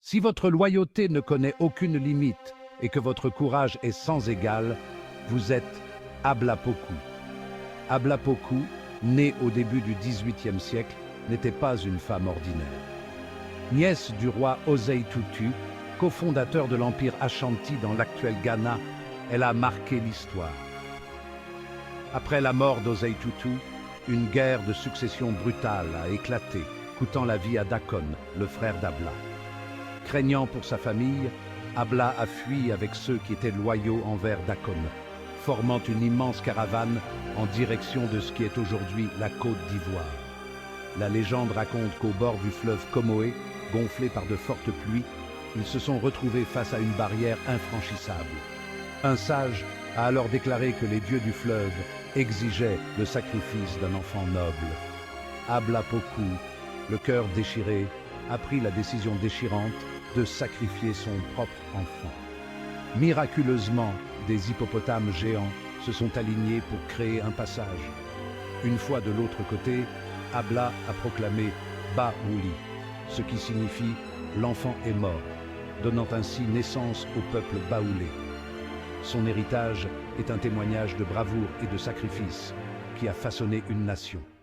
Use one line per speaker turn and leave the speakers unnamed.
Si votre loyauté ne connaît aucune limite et que votre courage est sans égal, vous êtes Ablapoku. Ablapoku, née au début du XVIIIe siècle, n'était pas une femme ordinaire. Nièce du roi Osei Tutu, cofondateur de l'empire Ashanti dans l'actuel Ghana, elle a marqué l'histoire. Après la mort d'Osei Tutu, une guerre de succession brutale a éclaté, coûtant la vie à Dakon, le frère d'Abla. Craignant pour sa famille, Abla a fui avec ceux qui étaient loyaux envers Dakon, formant une immense caravane en direction de ce qui est aujourd'hui la Côte d'Ivoire. La légende raconte qu'au bord du fleuve Comoé, gonflé par de fortes pluies, ils se sont retrouvés face à une barrière infranchissable. Un sage a alors déclaré que les dieux du fleuve exigeaient le sacrifice d'un enfant noble. Ablapoku, le cœur déchiré, a pris la décision déchirante de sacrifier son propre enfant. Miraculeusement, des hippopotames géants se sont alignés pour créer un passage. Une fois de l'autre côté, Abla a proclamé Baouli, ce qui signifie « l'enfant est mort », donnant ainsi naissance au peuple baoulé. Son héritage est un témoignage de bravoure et de sacrifice qui a façonné une nation.